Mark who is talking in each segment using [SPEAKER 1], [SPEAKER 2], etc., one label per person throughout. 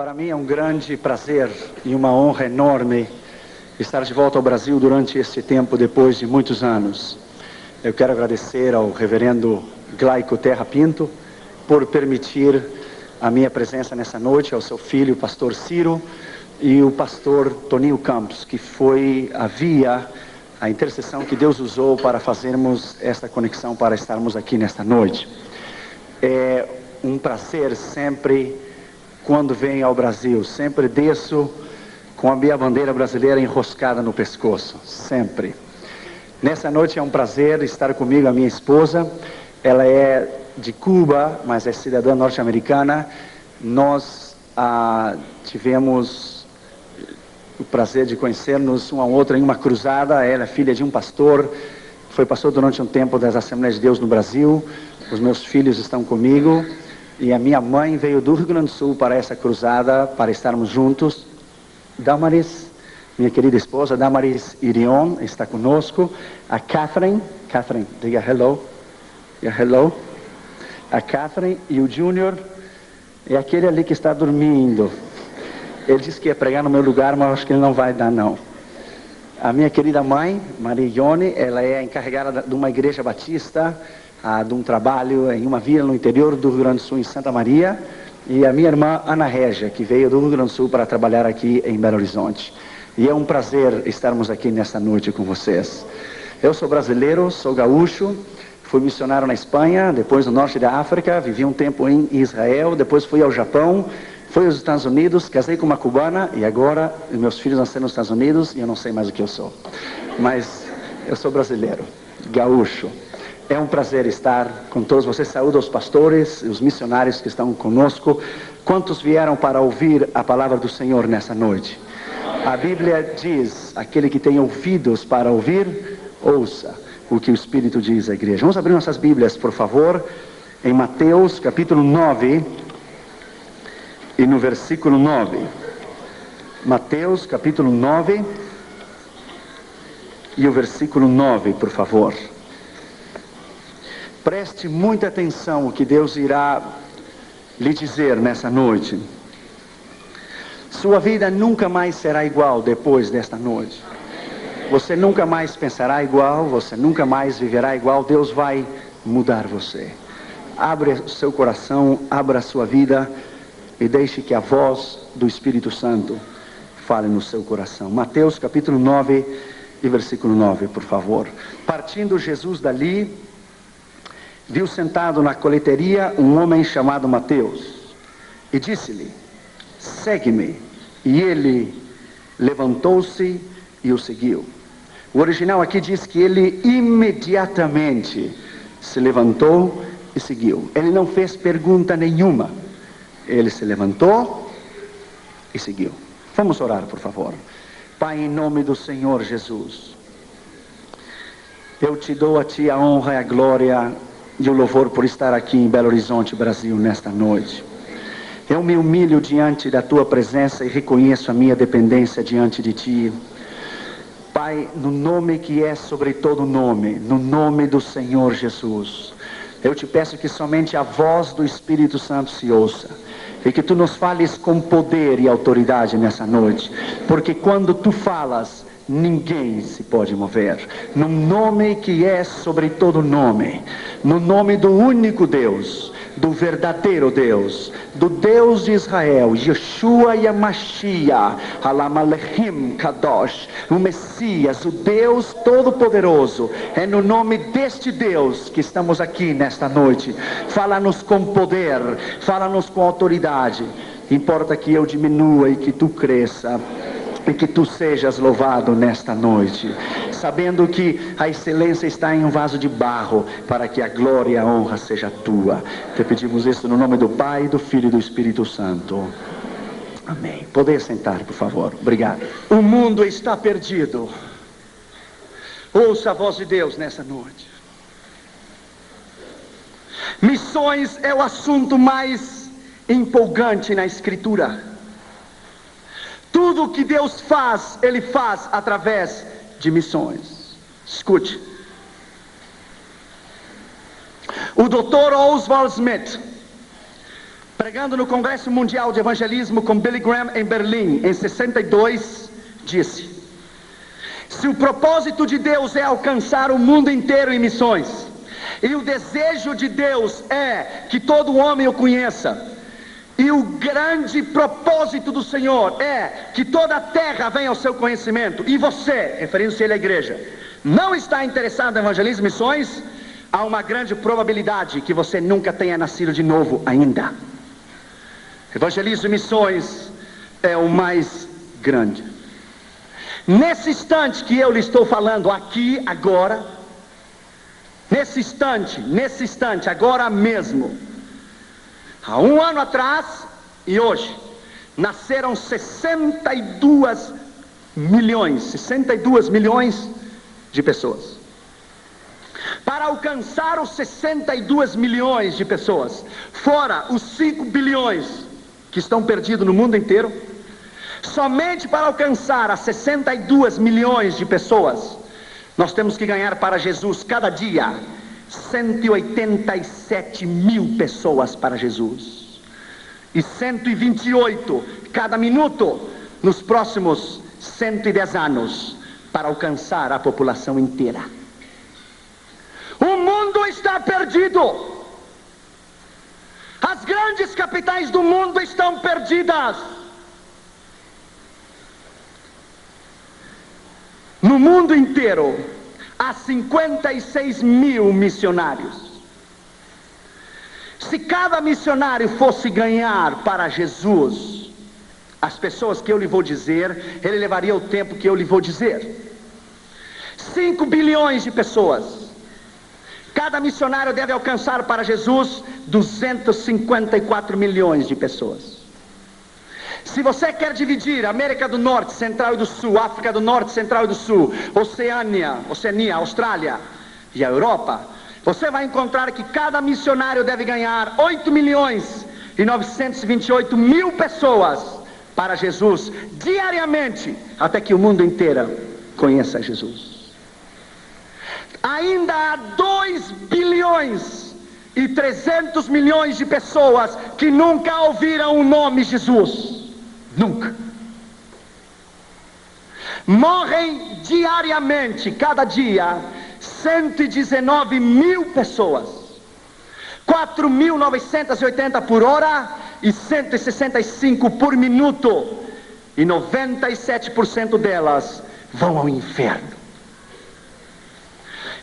[SPEAKER 1] Para mim é um grande prazer e uma honra enorme estar de volta ao Brasil durante este tempo, depois de muitos anos. Eu quero agradecer ao reverendo Glaico Terra Pinto por permitir a minha presença nessa noite, ao seu filho, o pastor Ciro, e o pastor Toninho Campos, que foi a intercessão que Deus usou para fazermos esta conexão, para estarmos aqui nesta noite. É um prazer sempre, quando venho ao Brasil, sempre desço com a minha bandeira brasileira enroscada no pescoço, sempre. Nessa noite é um prazer estar comigo a minha esposa. Ela é de Cuba, mas é cidadã norte-americana. Nós tivemos o prazer de conhecermos uma outra em uma cruzada. Ela é filha de um pastor, foi pastor durante um tempo das Assembleias de Deus no Brasil. Os meus filhos estão comigo e a minha mãe veio do Rio Grande do Sul para essa cruzada, para estarmos juntos. Damaris, minha querida esposa, Damaris Irion, está conosco. A Catherine, diga hello. Hello. A Catherine e o Júnior é aquele ali que está dormindo. Ele disse que ia pregar no meu lugar, mas acho que ele não vai dar, não. A minha querida mãe, Maria Ione, ela é encarregada de uma igreja batista, de um trabalho em uma vila no interior do Rio Grande do Sul, em Santa Maria. E a minha irmã, Ana Régia, que veio do Rio Grande do Sul para trabalhar aqui em Belo Horizonte. E é um prazer estarmos aqui nesta noite com vocês. Eu sou brasileiro, sou gaúcho. Fui missionário na Espanha, depois no norte da África, vivi um tempo em Israel, depois fui ao Japão, fui aos Estados Unidos, casei com uma cubana e agora meus filhos nasceram nos Estados Unidos e eu não sei mais o que eu sou. Mas eu sou brasileiro, gaúcho. É um prazer estar com todos vocês. Saúdo aos pastores, os missionários que estão conosco. Quantos vieram para ouvir a palavra do Senhor nessa noite? A Bíblia diz, aquele que tem ouvidos para ouvir, ouça o que o Espírito diz à igreja. Vamos abrir nossas Bíblias, por favor, em Mateus capítulo 9 e no versículo 9. Mateus capítulo 9 e o versículo 9, por favor. Preste muita atenção o que Deus irá lhe dizer nessa noite. Sua vida nunca mais será igual depois desta noite. Você nunca mais pensará igual, você nunca mais viverá igual. Deus vai mudar você. Abra o seu coração, abra a sua vida e deixe que a voz do Espírito Santo fale no seu coração. Mateus capítulo 9 e versículo 9, por favor. Partindo Jesus dali, viu sentado na coleteria um homem chamado Mateus e disse-lhe: segue-me. E ele levantou-se e o seguiu. O original aqui diz que ele imediatamente se levantou e seguiu. Ele não fez pergunta nenhuma. Ele se levantou e seguiu. Vamos orar, por favor. Pai, em nome do Senhor Jesus, eu te dou a ti a honra e a glória e o louvor por estar aqui em Belo Horizonte, Brasil, nesta noite. Eu me humilho diante da tua presença e reconheço a minha dependência diante de ti. Pai, no nome que é sobre todo nome, no nome do Senhor Jesus, eu te peço que somente a voz do Espírito Santo se ouça, e que tu nos fales com poder e autoridade nessa noite, porque quando tu falas, ninguém se pode mover. No nome que é sobre todo nome, no nome do único Deus, do verdadeiro Deus, do Deus de Israel, Yeshua Yamashiach, Alamalechim Kadosh, o Messias, o Deus Todo-Poderoso. É no nome deste Deus que estamos aqui nesta noite. Fala-nos com poder, fala-nos com autoridade. Importa que eu diminua e que tu cresça, e que tu sejas louvado nesta noite, sabendo que a excelência está em um vaso de barro, para que a glória e a honra seja tua. Te pedimos isso no nome do Pai, do Filho e do Espírito Santo. Amém. Poder sentar, por favor. Obrigado. O mundo está perdido. Ouça a voz de Deus nessa noite. Missões é o assunto mais empolgante na Escritura. Tudo que Deus faz, Ele faz através de missões. Escute. O Dr. Oswald Smith pregando no Congresso Mundial de Evangelismo com Billy Graham em Berlim, em 62, disse: se o propósito de Deus é alcançar o mundo inteiro em missões, e o desejo de Deus é que todo homem o conheça, e o grande propósito do Senhor é que toda a terra venha ao seu conhecimento, e você, referindo-se ele à igreja, não está interessado em evangelismo e missões, há uma grande probabilidade que você nunca tenha nascido de novo ainda. Evangelismo e missões é o mais grande. Nesse instante que eu lhe estou falando aqui, agora, nesse instante, agora mesmo, há um ano atrás e hoje, nasceram 62 milhões de pessoas. Para alcançar os 62 milhões de pessoas, fora os 5 bilhões que estão perdidos no mundo inteiro, somente para alcançar as 62 milhões de pessoas, nós temos que ganhar para Jesus cada dia 187 mil pessoas para Jesus, e 128 cada minuto nos próximos 110 anos, para alcançar a população inteira. O mundo está perdido. As grandes capitais do mundo estão perdidas. No mundo inteiro há 56 mil missionários. Se cada missionário fosse ganhar para Jesus as pessoas que eu lhe vou dizer, ele levaria o tempo que eu lhe vou dizer. 5 bilhões de pessoas. Cada missionário deve alcançar para Jesus 254 milhões de pessoas. Se você quer dividir América do Norte, Central e do Sul, África do Norte, Central e do Sul, Oceania, Austrália e a Europa, você vai encontrar que cada missionário deve ganhar 8 milhões e 928 mil pessoas para Jesus diariamente, até que o mundo inteiro conheça Jesus. Ainda há 2 bilhões e 300 milhões de pessoas que nunca ouviram o nome Jesus. Nunca. Morrem diariamente, cada dia, 119 mil pessoas. 4.980 por hora e 165 por minuto. E 97% delas vão ao inferno.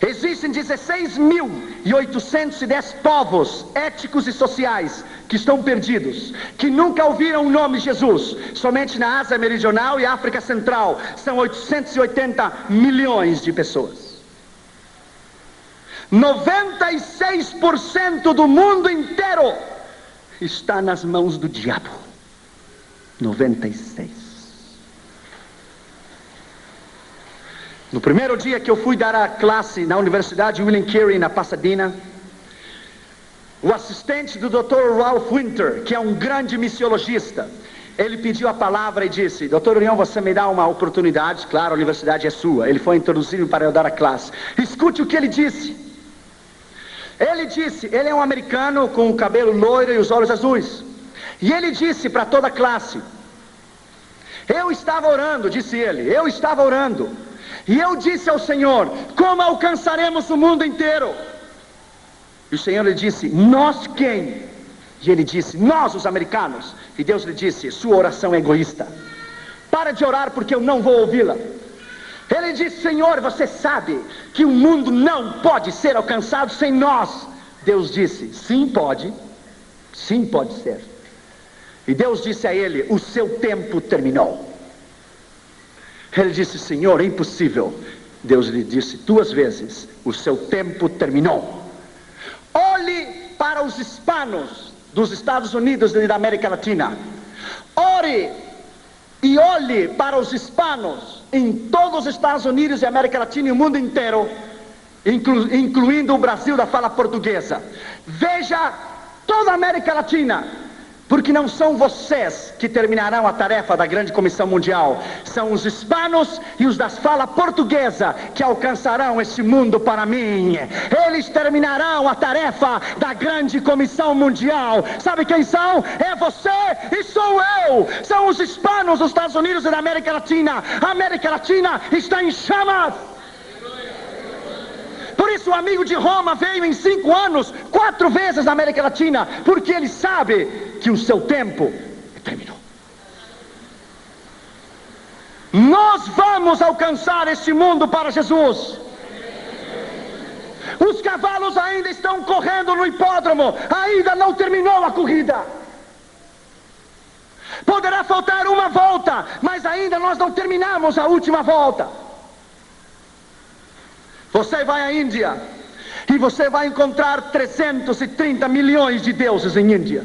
[SPEAKER 1] Existem 16.810 povos étnicos e sociais que estão perdidos, que nunca ouviram o nome de Jesus. Somente na Ásia Meridional e África Central são 880 milhões de pessoas. 96% do mundo inteiro está nas mãos do diabo. 96%. No primeiro dia que eu fui dar a classe na Universidade William Carey, na Pasadena, o assistente do Dr. Ralph Winter, que é um grande missiologista, ele pediu a palavra e disse: Dr. União, você me dá uma oportunidade? Claro, a universidade é sua. Ele foi introduzido para eu dar a classe. Escute o que ele disse. Ele disse, ele é um americano com o cabelo loiro e os olhos azuis, e ele disse para toda a classe: eu estava orando, disse ele, eu estava orando, e eu disse ao Senhor: como alcançaremos o mundo inteiro? E o Senhor lhe disse: nós quem? E ele disse: nós, os americanos. E Deus lhe disse: sua oração é egoísta. Para de orar, porque eu não vou ouvi-la. Ele disse: Senhor, você sabe que o mundo não pode ser alcançado sem nós. Deus disse: sim pode ser. E Deus disse a ele: o seu tempo terminou. Ele disse: Senhor, é impossível. Deus lhe disse 2 vezes: o seu tempo terminou. Olhe para os hispanos dos Estados Unidos e da América Latina. Ore e olhe para os hispanos em todos os Estados Unidos e América Latina e o mundo inteiro, incluindo o Brasil da fala portuguesa. Veja toda a América Latina Porque não são vocês que terminarão a tarefa da grande comissão mundial. São os hispanos e os da fala portuguesa que alcançarão este mundo para mim. Eles terminarão a tarefa da grande comissão mundial. Sabe quem são? É você e sou eu. São os hispanos dos Estados Unidos e da América Latina. A América Latina está em chamas. Por isso o amigo de Roma veio em 5 anos, 4 vezes na América Latina, porque ele sabe que o seu tempo terminou. Nós vamos alcançar este mundo para Jesus. Os cavalos ainda estão correndo no hipódromo, ainda não terminou a corrida. Poderá faltar uma volta, mas ainda nós não terminamos a última volta. Você vai à Índia e você vai encontrar 330 milhões de deuses em Índia.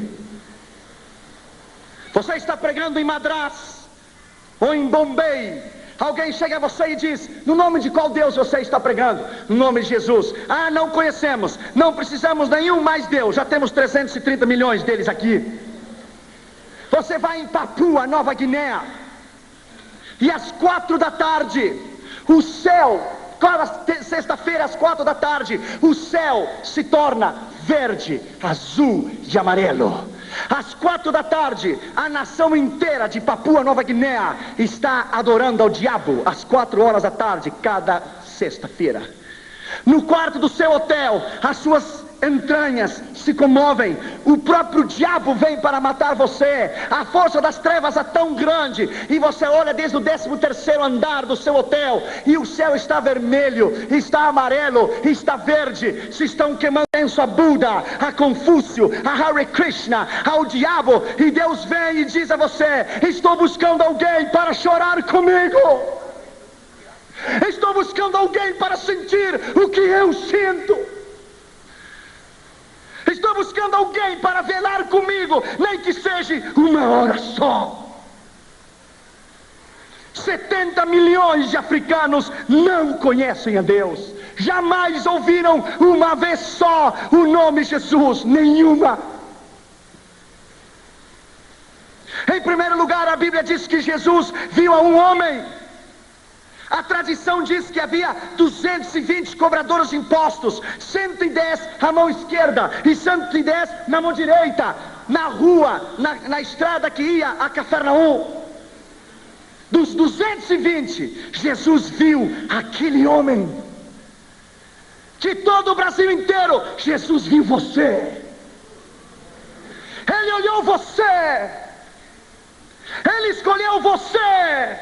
[SPEAKER 1] Você está pregando em Madras ou em Bombay. Alguém chega a você e diz: no nome de qual Deus você está pregando? No nome de Jesus. Ah, não conhecemos, não precisamos nenhum mais Deus, já temos 330 milhões deles aqui. Você vai em Papua Nova Guiné e às 4 da tarde o céu, sexta-feira às 4 da tarde, o céu se torna verde, azul e amarelo. Às 4 da tarde, a nação inteira de Papua Nova Guiné está adorando ao diabo às 4 horas da tarde, cada sexta-feira. No quarto do seu hotel, as suas entranhas se comovem. O próprio diabo vem para matar você. A força das trevas é tão grande, e você olha desde o 13º andar do seu hotel, e o céu está vermelho, está amarelo, está verde. Se estão queimando incenso a Buda, a Confúcio, a Hare Krishna, ao diabo. E Deus vem e diz a você: estou buscando alguém para chorar comigo. Estou buscando alguém para sentir o que eu sinto. Estou buscando alguém para velar comigo, nem que seja uma hora só. 70 milhões de africanos não conhecem a Deus. Jamais ouviram uma vez só o nome Jesus, nenhuma. Em primeiro lugar, a Bíblia diz que Jesus viu a um homem. A tradição diz que havia 220 cobradores de impostos, 110 à mão esquerda e 110 na mão direita, na rua, na estrada que ia a Cafarnaum. Dos 220, Jesus viu aquele homem. De todo o Brasil inteiro, Jesus viu você. Ele olhou você. Ele escolheu você.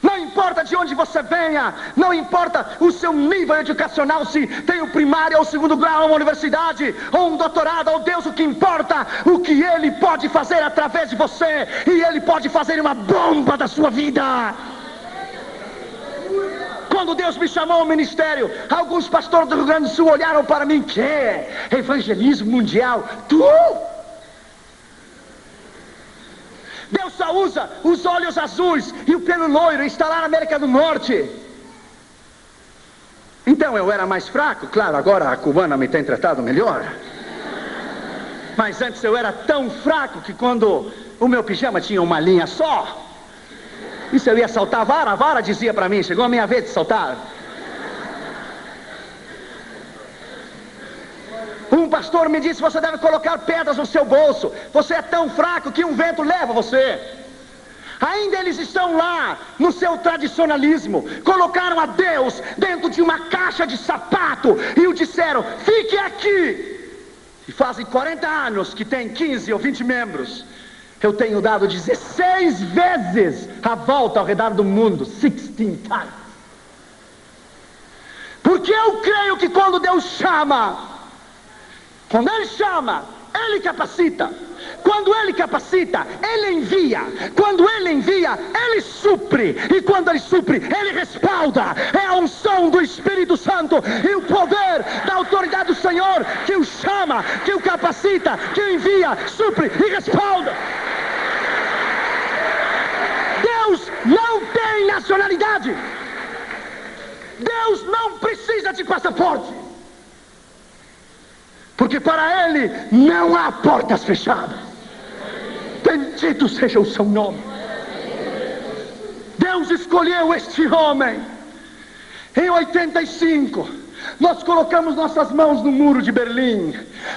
[SPEAKER 1] Não importa de onde você venha, não importa o seu nível educacional, se tem o primário ou o segundo grau, uma universidade ou um doutorado, ou Deus, o que importa, o que Ele pode fazer através de você, e Ele pode fazer uma bomba da sua vida. Quando Deus me chamou ao ministério, alguns pastores do Rio Grande do Sul olharam para mim: que evangelismo mundial? Tu? Deus só usa os olhos azuis e o pelo loiro, está lá na América do Norte. Então eu era mais fraco, claro, agora a cubana me tem tratado melhor. Mas antes eu era tão fraco que quando o meu pijama tinha uma linha só, e se eu ia saltar a vara dizia para mim: chegou a minha vez de saltar. Um pastor me disse: você deve colocar pedras no seu bolso, você é tão fraco que um vento leva você. Ainda eles estão lá no seu tradicionalismo, colocaram a Deus dentro de uma caixa de sapato e o disseram: fique aqui. E fazem 40 anos que tem 15 ou 20 membros. Eu tenho dado 16 vezes a volta ao redor do mundo, 16 times. Porque eu creio que quando Deus chama, quando Ele chama, Ele capacita. Quando Ele capacita, Ele envia. Quando Ele envia, Ele supre. E quando Ele supre, Ele respalda. É a unção do Espírito Santo e o poder da autoridade do Senhor que o chama, que o capacita, que o envia, supre e respalda. Deus não tem nacionalidade. Deus não precisa de passaporte. Porque para Ele não há portas fechadas. Bendito seja o seu nome. Deus escolheu este homem. Em 85, nós colocamos nossas mãos no muro de Berlim.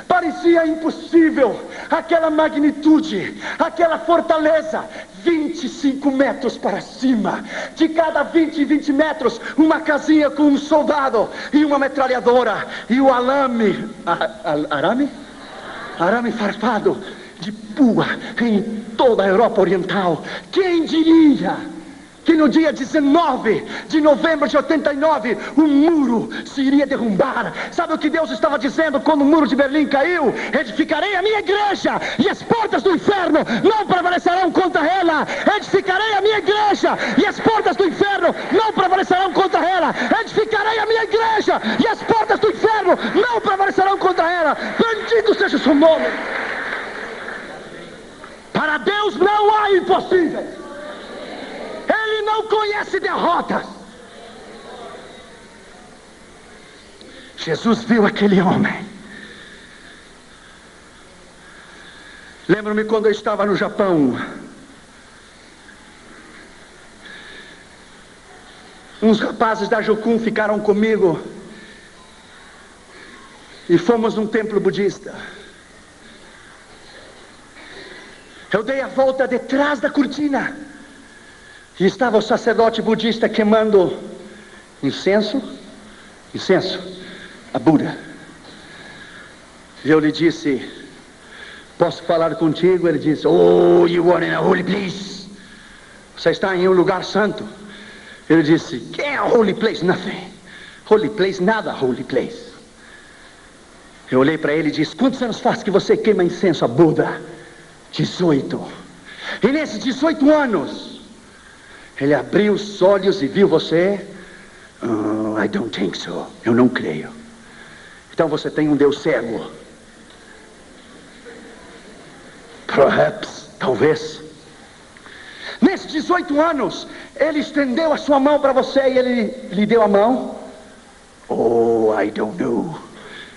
[SPEAKER 1] Parecia impossível aquela magnitude, aquela fortaleza, 25 metros para cima. De cada 20 metros, uma casinha com um soldado e uma metralhadora. E o arame farpado de pua em toda a Europa Oriental. Quem diria que no dia 19 de novembro de 89, o muro se iria derrubar? Sabe o que Deus estava dizendo quando o muro de Berlim caiu? Edificarei a minha igreja, e as portas do inferno não prevalecerão contra ela. Edificarei a minha igreja, e as portas do inferno não prevalecerão contra ela. Edificarei a minha igreja, e as portas do inferno não prevalecerão contra ela. Bendito seja o seu nome. Para Deus não há impossíveis. Ele não conhece derrotas. Jesus viu aquele homem. Lembro-me quando eu estava no Japão. Uns rapazes da Jokun ficaram comigo e fomos num templo budista. Eu dei a volta detrás da cortina e estava o sacerdote budista queimando incenso a Buda. E eu lhe disse: posso falar contigo? Ele disse: oh, you are in a holy place. Você está em um lugar santo. Ele disse: que é a holy place? Nothing. Holy place, nada holy place. Eu olhei para ele e disse: quantos anos faz que você queima incenso a Buda? 18. E nesses 18 anos, ele abriu os olhos e viu você. I don't think so. Eu não creio. Então você tem um Deus cego. Perhaps, talvez. Nesses 18 anos, ele estendeu a sua mão para você e ele lhe deu a mão. Oh, I don't know.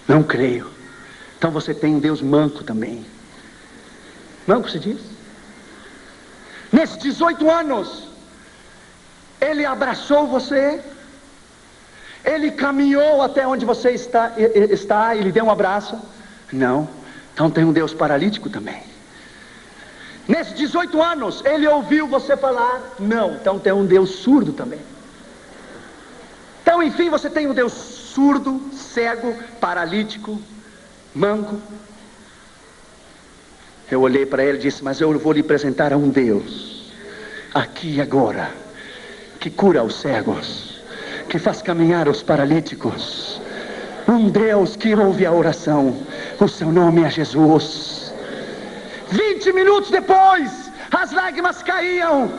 [SPEAKER 1] Não creio. Então você tem um Deus manco também. Manco se diz? Nesses 18 anos, ele abraçou você. Ele caminhou até onde você está e lhe deu um abraço? Não. Então tem um Deus paralítico também. Nesses 18 anos, ele ouviu você falar? Não. Então tem um Deus surdo também. Então, enfim, você tem um Deus surdo, cego, paralítico, manco. Eu olhei para ele e disse: mas eu vou lhe apresentar a um Deus, aqui e agora, que cura os cegos, que faz caminhar os paralíticos. Um Deus que ouve a oração. O seu nome é Jesus. 20 minutos depois, as lágrimas caíam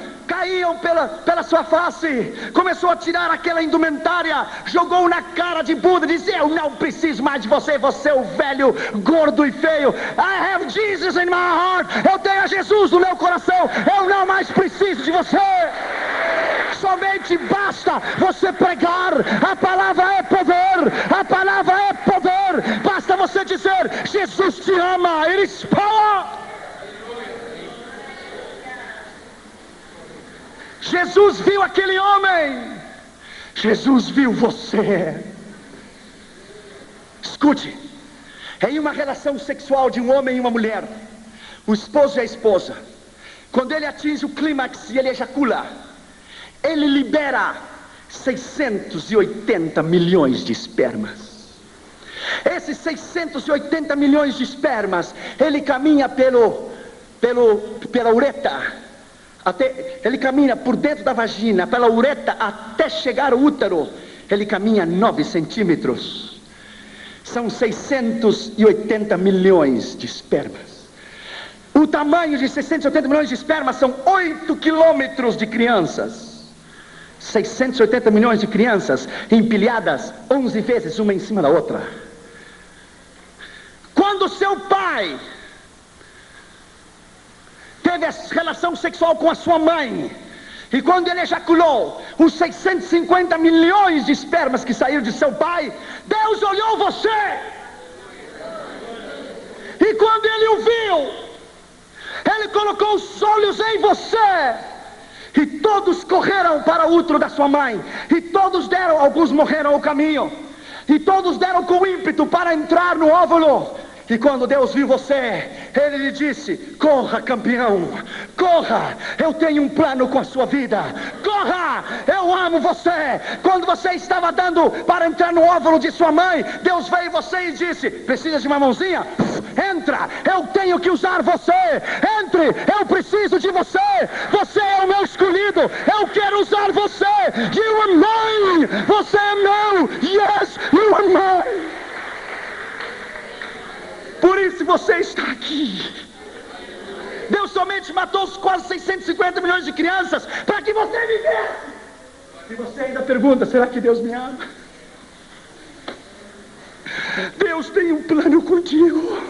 [SPEAKER 1] pela sua face. Começou a tirar aquela indumentária, jogou na cara de Buda, disse: eu não preciso mais de você, você é o velho, gordo e feio. I have Jesus in my heart. Eu tenho a Jesus no meu coração. Eu não mais preciso de você. Somente basta você pregar. A palavra é poder. A palavra é poder. Basta você dizer: Jesus te ama. It is power. Jesus viu aquele homem. Jesus viu você. Escute. Em uma relação sexual de um homem e uma mulher, o esposo e a esposa, quando ele atinge o clímax e ele ejacula, ele libera 680 milhões de espermas. Esses 680 milhões de espermas, ele caminha pela uretra. Ele caminha por dentro da vagina, pela uretra, até chegar ao útero. Ele caminha 9 centímetros. São 680 milhões de espermas. O tamanho de 680 milhões de espermas são 8 quilômetros de crianças. 680 milhões de crianças empilhadas 11 vezes, uma em cima da outra. Quando seu pai teve relação sexual com a sua mãe, e quando ele ejaculou, os 650 milhões de espermas que saíram de seu pai, Deus olhou você E quando Ele o viu, Ele colocou os olhos em você. E todos correram para o útero da sua mãe. E todos deram, alguns morreram ao caminho. E todos deram com ímpeto para entrar no óvulo. E quando Deus viu você, Ele lhe disse: corra, campeão, corra, eu tenho um plano com a sua vida. Corra, eu amo você. Quando você estava dando para entrar no óvulo de sua mãe, Deus veio em você e disse: precisa de uma mãozinha? Entra, eu tenho que usar você. Entre, eu preciso de você. Você é o meu escolhido, eu quero usar você. You are mine, você é meu. Yes, you are mine. Por isso você está aqui. Deus somente matou os quase 650 milhões de crianças para que você vivesse. E você ainda pergunta: será que Deus me ama? Deus tem um plano contigo.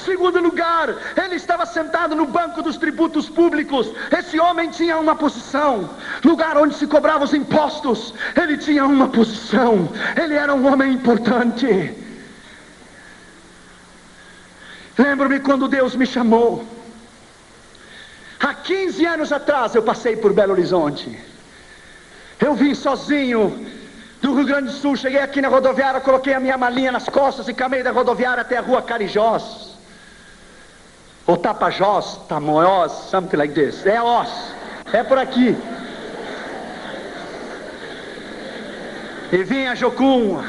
[SPEAKER 1] Segundo lugar, ele estava sentado no banco dos tributos públicos. Esse homem tinha uma posição, lugar onde se cobravam os impostos. Ele tinha uma posição, ele era um homem importante. Lembro-me quando Deus me chamou. Há 15 anos atrás eu passei por Belo Horizonte. Eu vim sozinho do Rio Grande do Sul. Cheguei aqui na rodoviária, coloquei a minha malinha nas costas e caminhei da rodoviária até a rua Carijós, ou Tapajós, Tamoiós, something like this. É Os, é por aqui. E vim a Jocum.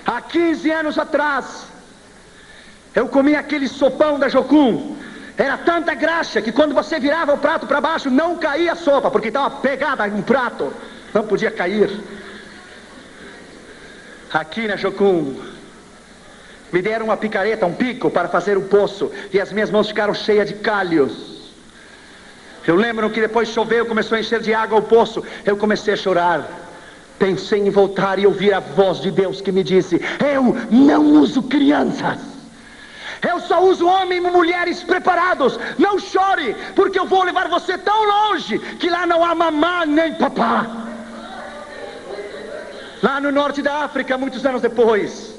[SPEAKER 1] Há 15 anos atrás eu comi aquele sopão da Jocum. Era tanta graxa que quando você virava o prato para baixo não caía a sopa, porque estava pegada em um prato, não podia cair. Aqui na Jocum me deram uma picareta, um pico para fazer um poço, e as minhas mãos ficaram cheias de calhos. Eu lembro que depois choveu, começou a encher de água o poço. Eu comecei a chorar. Pensei em voltar e ouvir a voz de Deus que me disse: eu não uso crianças, eu só uso homens e mulheres preparados. Não chore, porque eu vou levar você tão longe que lá não há mamá nem papá. Lá no norte da África, muitos anos depois,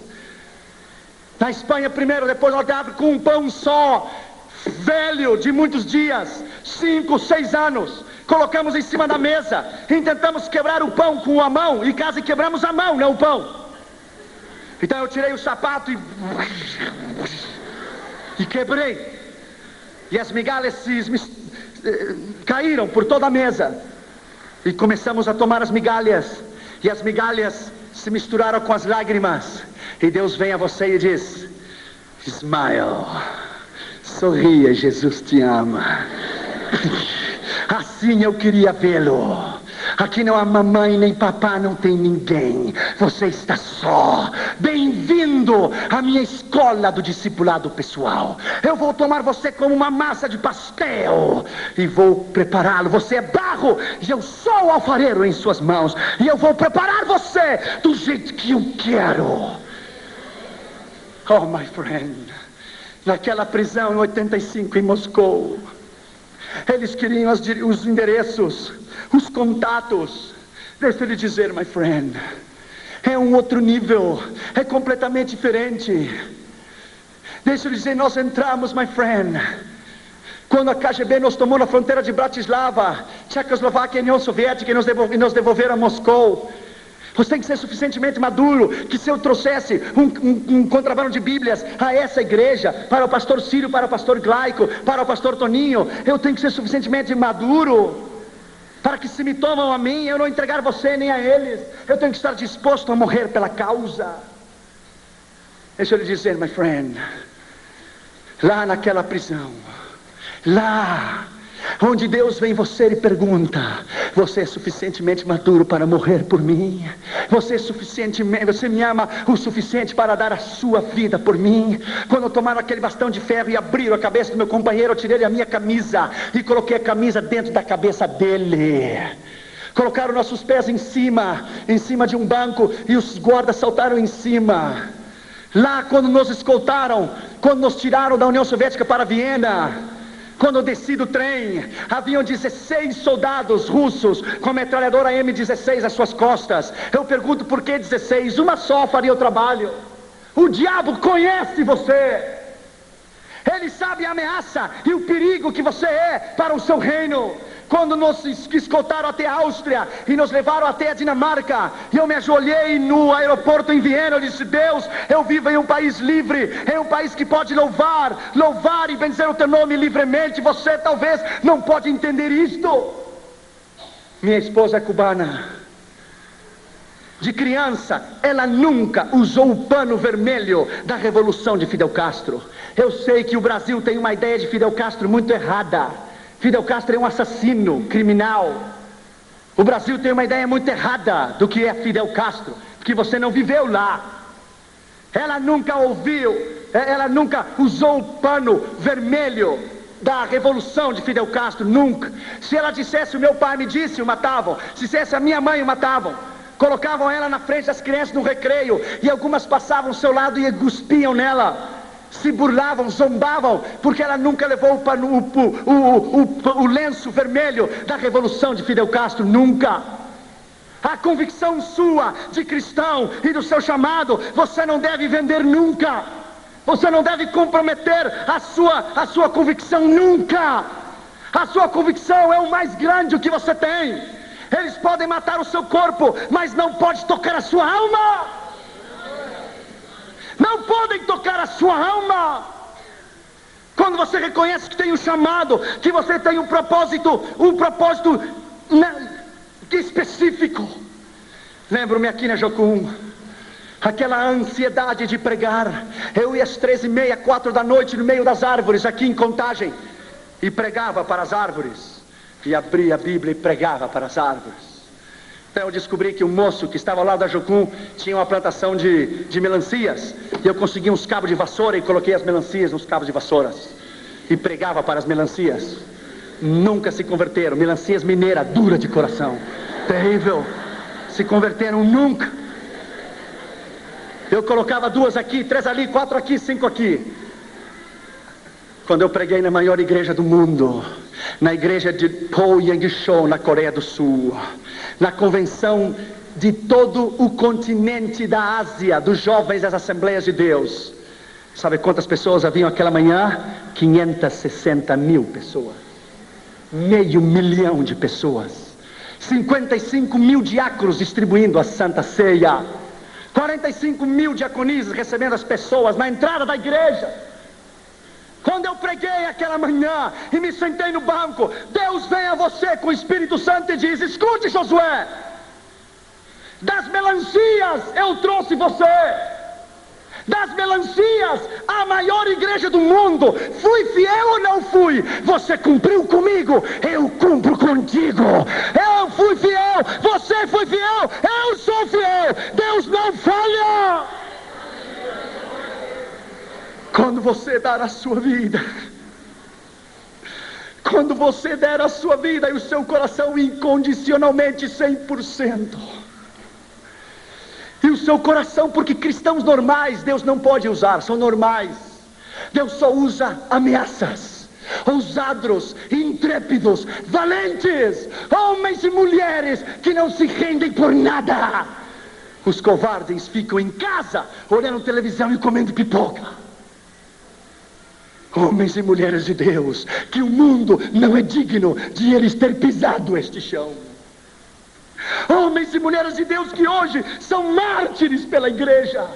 [SPEAKER 1] na Espanha primeiro, depois no norte da África, com um pão só, velho, de muitos dias, 5, 6 anos, colocamos em cima da mesa e tentamos quebrar o pão com a mão, e quase quebramos a mão, não o pão. Então eu tirei o sapato e quebrei, e as migalhas caíram por toda a mesa, e começamos a tomar as migalhas, e as migalhas se misturaram com as lágrimas, e Deus vem a você e diz: smile, sorria, Jesus te ama. Assim eu queria vê-lo. Aqui não há mamãe nem papá, não tem ninguém. Você está só. Bem-vindo à minha escola do discipulado pessoal. Eu vou tomar você como uma massa de pastel e vou prepará-lo. Você é barro e eu sou o alfareiro em suas mãos, e eu vou preparar você do jeito que eu quero. Oh, my friend, naquela prisão em 85 em Moscou, eles queriam os endereços, os contatos. Deixa eu lhe dizer, my friend, é um outro nível, é completamente diferente. Deixa eu lhe dizer, nós entramos, my friend, quando a KGB nos tomou na fronteira de Bratislava, Tchecoslováquia e União Soviética, e nos devolveram a Moscou. Você tem que ser suficientemente maduro, que se eu trouxesse um contrabando de Bíblias a essa igreja, para o pastor Círio, para o pastor Glaico, para o pastor Toninho, eu tenho que ser suficientemente maduro, para que se me tomam a mim, eu não entregar você nem a eles. Eu tenho que estar disposto a morrer pela causa. Deixa eu lhe dizer, my friend, lá naquela prisão, lá onde Deus vem você e pergunta: você é suficientemente maduro para morrer por mim? Você me ama o suficiente para dar a sua vida por mim? Quando tomaram aquele bastão de ferro e abriram a cabeça do meu companheiro, eu tirei a minha camisa e coloquei a camisa dentro da cabeça dele. Colocaram nossos pés em cima de um banco, e os guardas saltaram em cima. Lá quando nos escoltaram, quando nos tiraram da União Soviética para Viena, quando eu desci do trem, haviam 16 soldados russos com metralhadora M16 às suas costas. Eu pergunto: por que 16? Uma só faria o trabalho. O diabo conhece você. Ele sabe a ameaça e o perigo que você é para o seu reino. Quando nos escoltaram até a Áustria e nos levaram até a Dinamarca, e eu me ajoelhei no aeroporto em Viena, eu disse: Deus, eu vivo em um país livre, em um país que pode louvar e benzer o teu nome livremente. Você talvez não pode entender isto. Minha esposa é cubana. De criança, ela nunca usou o pano vermelho da revolução de Fidel Castro. Eu sei que o Brasil tem uma ideia de Fidel Castro muito errada. Fidel Castro é um assassino, criminal. O Brasil tem uma ideia muito errada do que é Fidel Castro, porque você não viveu lá. Ela nunca usou o pano vermelho da revolução de Fidel Castro, nunca. Se ela dissesse: o meu pai me disse, o matavam. Se dissesse: a minha mãe, o matavam. Colocavam ela na frente das crianças no recreio, e algumas passavam ao seu lado e cuspiam nela, se burlavam, zombavam, porque ela nunca levou o lenço vermelho da revolução de Fidel Castro, nunca. A convicção sua de cristão e do seu chamado, você não deve vender nunca. Você não deve comprometer a sua convicção nunca. A sua convicção é o mais grande que você tem. Eles podem matar o seu corpo, mas não pode tocar a sua alma. Não podem tocar a sua alma. Quando você reconhece que tem um chamado, que você tem um propósito específico. Lembro-me aqui na Jocum, aquela ansiedade de pregar. Eu ia às 13h30, 4 da noite, no meio das árvores, aqui em Contagem, e pregava para as árvores. E abria a Bíblia e pregava para as árvores. Então eu descobri que o moço que estava ao lado da Jocum tinha uma plantação de melancias. E eu consegui uns cabos de vassoura e coloquei as melancias nos cabos de vassouras. E pregava para as melancias. Nunca se converteram. Melancias mineiras, dura de coração. Terrível. Se converteram nunca. Eu colocava 2 aqui, 3 ali, 4 aqui, 5 aqui. Quando eu preguei na maior igreja do mundo, na igreja de Poyang-Shou, na Coreia do Sul, na convenção de todo o continente da Ásia, dos jovens das Assembleias de Deus, sabe quantas pessoas haviam aquela manhã? 560 mil pessoas, 500 mil de pessoas, 55 mil diáconos distribuindo a Santa Ceia, 45 mil diaconisas recebendo as pessoas na entrada da igreja. Quando eu preguei aquela manhã e me sentei no banco, Deus vem a você com o Espírito Santo e diz: escute, Josué, das melancias eu trouxe você, das melancias, a maior igreja do mundo. Fui fiel ou não fui? Você cumpriu comigo, eu cumpro contigo. Eu fui fiel, você foi fiel, eu sou fiel. Deus não falha. Quando você dar a sua vida, quando você der a sua vida e o seu coração incondicionalmente 100%, e o seu coração, porque cristãos normais Deus não pode usar, são normais. Deus só usa ameaças, ousados, intrépidos, valentes, homens e mulheres que não se rendem por nada. Os covardes ficam em casa olhando televisão e comendo pipoca. Homens e mulheres de Deus, que o mundo não é digno de eles ter pisado este chão. Homens e mulheres de Deus que hoje são mártires pela igreja.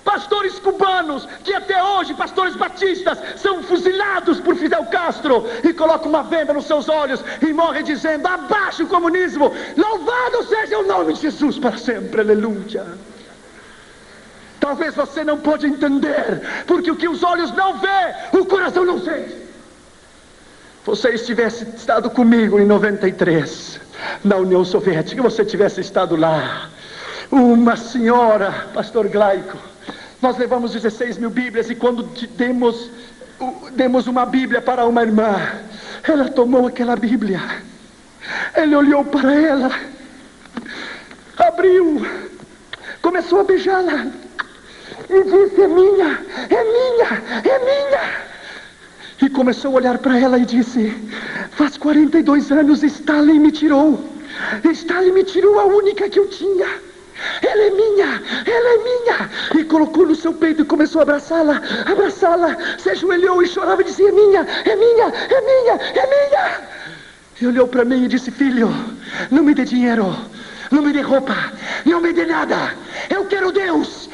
[SPEAKER 1] Pastores cubanos que até hoje, pastores batistas, são fuzilados por Fidel Castro e colocam uma venda nos seus olhos e morrem dizendo: abaixo o comunismo, louvado seja o nome de Jesus para sempre, aleluia. Talvez você não pode entender, porque o que os olhos não vê, o coração não sente. Você tivesse estado comigo em 93, na União Soviética, você tivesse estado lá, uma senhora, pastor Glaico, nós levamos 16 mil Bíblias, e quando demos uma Bíblia para uma irmã, ela tomou aquela Bíblia, ele olhou para ela, abriu, começou a beijá-la, e disse: é minha, é minha, é minha. E começou a olhar para ela e disse: faz 42 anos Stalin me tirou a única que eu tinha. ela é minha, ela é minha. E colocou no seu peito e começou a abraçá-la, se ajoelhou e chorava e dizia: é minha, é minha, é minha, é minha. E olhou para mim e disse: filho, não me dê dinheiro, não me dê roupa, não me dê nada. Eu quero Deus,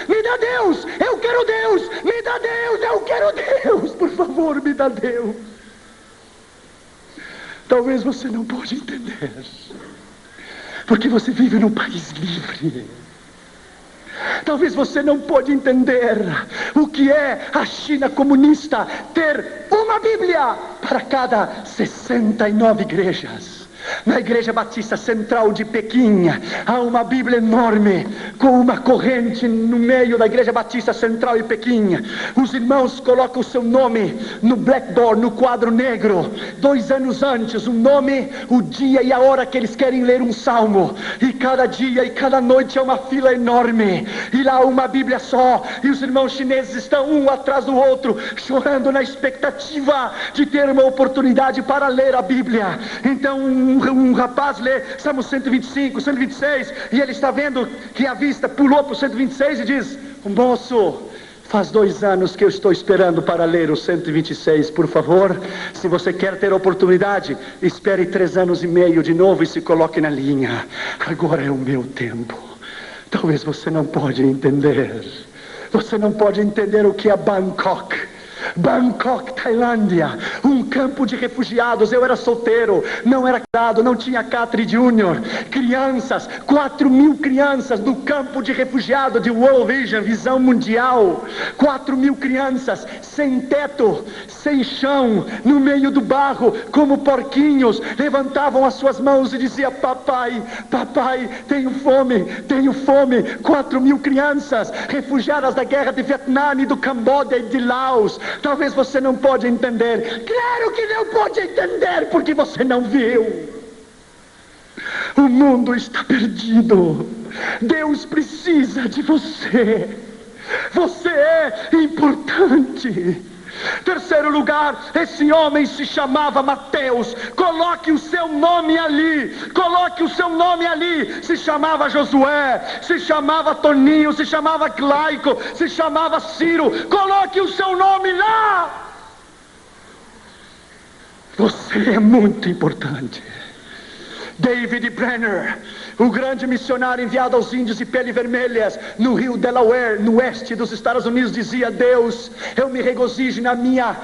[SPEAKER 1] me dá Deus, eu quero Deus, me dá Deus, eu quero Deus, por favor, me dá Deus. Talvez você não pode entender, porque você vive num país livre. Talvez você não pode entender o que é a China comunista ter uma Bíblia para cada 69 igrejas. Na Igreja Batista Central de Pequim há uma Bíblia enorme com uma corrente no meio da Igreja Batista Central de Pequim. Os irmãos colocam o seu nome no blackboard, no quadro negro, 2 anos antes, o nome, o dia e a hora que eles querem ler um salmo. E cada dia e cada noite é uma fila enorme, e lá uma Bíblia só, e os irmãos chineses estão um atrás do outro, chorando na expectativa de ter uma oportunidade para ler a Bíblia. Então um rapaz lê Salmo 125, 126, e ele está vendo que a vista pulou para o 126 e diz: moço, faz 2 anos que eu estou esperando para ler o 126, por favor, se você quer ter oportunidade, espere 3 anos e meio de novo e se coloque na linha. Agora é o meu tempo. Talvez você não pode entender. Você não pode entender o que é Bangkok, Tailândia, um campo de refugiados. Eu era solteiro, não era casado, não tinha Catri Júnior. Crianças, 4.000 crianças no campo de refugiados de World Vision, visão mundial. 4.000 crianças, sem teto, sem chão, no meio do barro, como porquinhos, levantavam as suas mãos e diziam: papai, papai, tenho fome, tenho fome. 4.000 crianças, refugiadas da guerra de Vietnã e do Camboja e de Laos. Talvez você não pode entender. Claro que não pode entender, porque você não viu. O mundo está perdido. Deus precisa de você. Você é importante. Terceiro lugar, esse homem se chamava Mateus. Coloque o seu nome ali, coloque o seu nome ali. Se chamava Josué, se chamava Toninho, se chamava Glaico, se chamava Ciro. Coloque o seu nome lá. Você é muito importante. David Brenner, o grande missionário enviado aos índios de pele vermelhas no rio Delaware, no oeste dos Estados Unidos, dizia: Deus, eu me regozijo na minha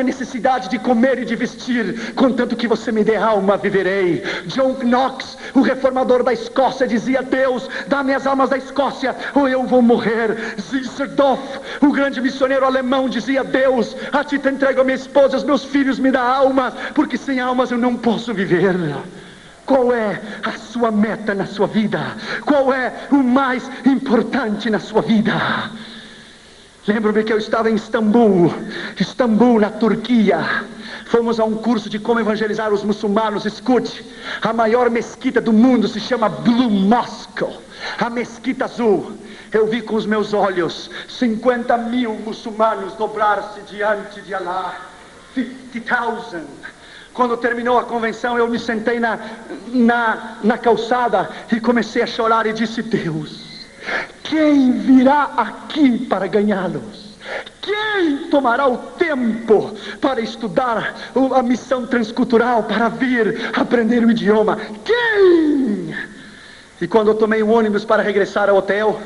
[SPEAKER 1] necessidade de comer e de vestir, contanto que você me dê alma, viverei. John Knox, o reformador da Escócia, dizia: Deus, dá-me as almas da Escócia ou eu vou morrer. Zizerdorf, o grande missioneiro alemão, dizia: Deus, a ti te entrego a minha esposa, os meus filhos, me dá almas, porque sem almas eu não posso viver. Qual é a sua meta na sua vida? Qual é o mais importante na sua vida? Lembro-me que eu estava em Istambul, na Turquia. Fomos a um curso de como evangelizar os muçulmanos. Escute, a maior mesquita do mundo se chama Blue Mosque, a mesquita azul. Eu vi com os meus olhos 50.000 muçulmanos dobrar-se diante de Allah. 50,000. Quando terminou a convenção, eu me sentei na calçada e comecei a chorar e disse: Deus, quem virá aqui para ganhá-los? Quem tomará o tempo para estudar a missão transcultural, para vir aprender o idioma? Quem? E quando eu tomei um ônibus para regressar ao hotel,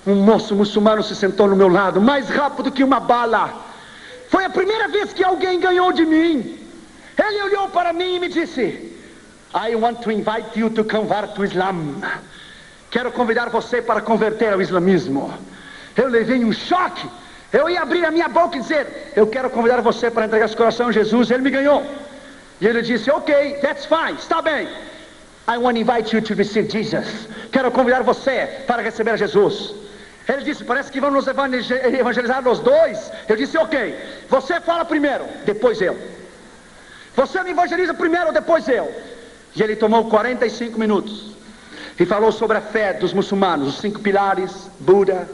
[SPEAKER 1] um moço muçulmano se sentou no meu lado, mais rápido que uma bala. Foi a primeira vez que alguém ganhou de mim. Ele olhou para mim e me disse: I want to invite you to convert to Islam. Quero convidar você para converter ao islamismo. Eu levei um choque. Eu ia abrir a minha boca e dizer: eu quero convidar você para entregar seu coração a Jesus. Ele me ganhou. E ele disse: ok, that's fine, está bem. I want to invite you to receive Jesus. Quero convidar você para receber Jesus. Ele disse: parece que vamos nos evangelizar os dois. Eu disse: ok, você fala primeiro, depois eu. Você me evangeliza primeiro, depois eu. E ele tomou 45 minutos e falou sobre a fé dos muçulmanos, os 5 pilares, Buda,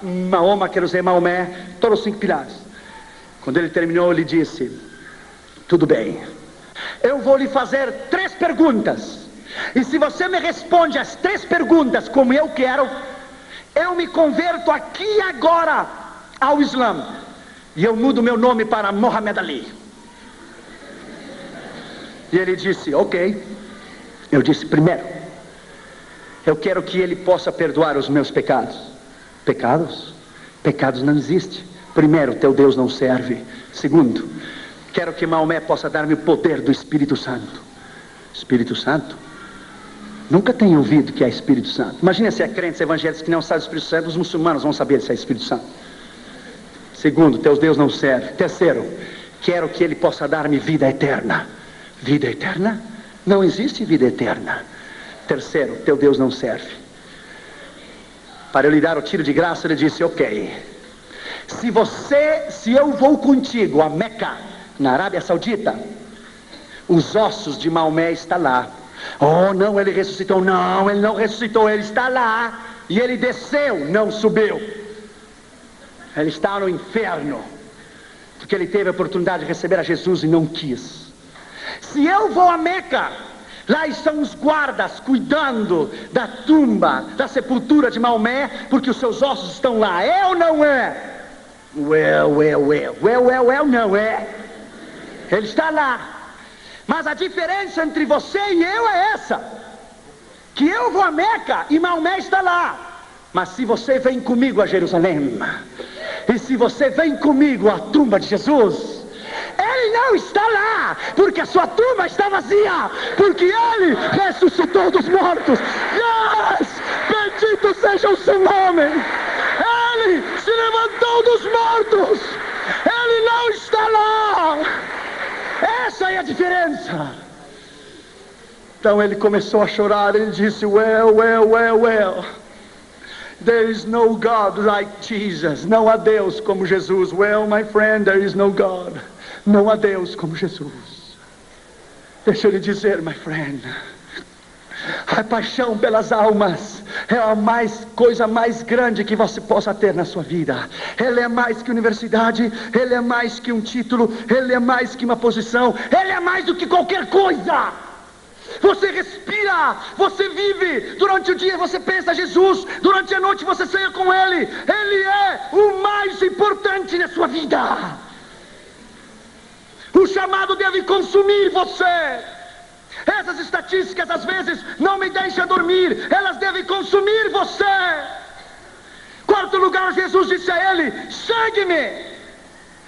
[SPEAKER 1] Mahoma, quero dizer Maomé, todos os 5 pilares. Quando ele terminou, ele disse: tudo bem, eu vou lhe fazer 3 perguntas, E se você me responde as 3 perguntas como eu quero, eu me converto aqui e agora ao Islã. E eu mudo meu nome para Muhammad Ali. E ele disse, ok. Eu disse, primeiro, eu quero que ele possa perdoar os meus pecados. Pecados? Pecados não existem. Primeiro, teu Deus não serve. Segundo, quero que Maomé possa dar-me o poder do Espírito Santo. Espírito Santo? Nunca tenho ouvido que é Espírito Santo. Imagina se é crentes evangélicos que não sabem do Espírito Santo, os muçulmanos vão saber se é Espírito Santo. Segundo, teu Deus não serve. Terceiro, quero que ele possa dar-me vida eterna. Vida eterna? Não existe vida eterna. Terceiro, teu Deus não serve. Para eu lhe dar o tiro de graça, ele disse, ok. Se eu vou contigo a Meca, na Arábia Saudita, os ossos de Maomé estão lá. Oh, não, ele ressuscitou. Não, ele não ressuscitou, ele está lá. E ele desceu, não subiu. Ele está no inferno, porque ele teve a oportunidade de receber a Jesus e não quis. Se eu vou a Meca, lá estão os guardas cuidando da tumba, da sepultura de Maomé, porque os seus ossos estão lá. É ou não é? Não é. Ele está lá. Mas a diferença entre você e eu é essa, que eu vou a Meca e Maomé está lá. Mas se você vem comigo a Jerusalém, e se você vem comigo à tumba de Jesus, ele não está lá, porque a sua tumba está vazia, porque ele ressuscitou dos mortos. Yes! Bendito seja o seu nome. Ele se levantou dos mortos. Ele não está lá. Essa é a diferença. Então ele começou a chorar. Ele disse, well. There is no God like Jesus. Não há Deus como Jesus. Well, my friend, there is no God. Não há Deus como Jesus. Deixa eu lhe dizer, my friend, a paixão pelas almas é a coisa mais grande que você possa ter na sua vida. Ele é mais que universidade, ele é mais que um título, ele é mais que uma posição, ele é mais do que qualquer coisa. Você respira, você vive, durante o dia você pensa Jesus, durante a noite você sonha com Ele. Ele é o mais importante na sua vida. O chamado deve consumir você. Essas estatísticas às vezes não me deixam dormir, elas devem consumir você. Quarto lugar, Jesus disse a ele, segue-me.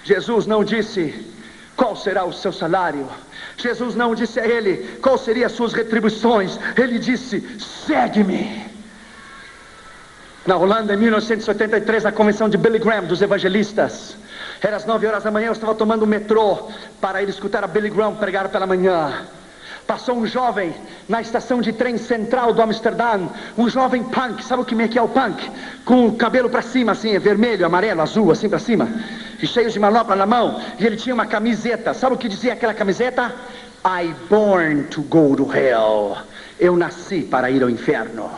[SPEAKER 1] Jesus não disse qual será o seu salário. Jesus não disse a ele qual seriam as suas retribuições. Ele disse, segue-me. Na Holanda, em 1983, na convenção de Billy Graham, dos evangelistas, era às 9 horas da manhã, eu estava tomando o metrô para ir escutar a Billy Graham pregar pela manhã. Passou um jovem na estação de trem central do Amsterdã, um jovem punk. Sabe o que é o punk? Com o cabelo para cima, assim, vermelho, amarelo, azul, assim para cima, e cheio de manopla na mão, e ele tinha uma camiseta. Sabe o que dizia aquela camiseta? I born to go to hell. Eu nasci para ir ao inferno.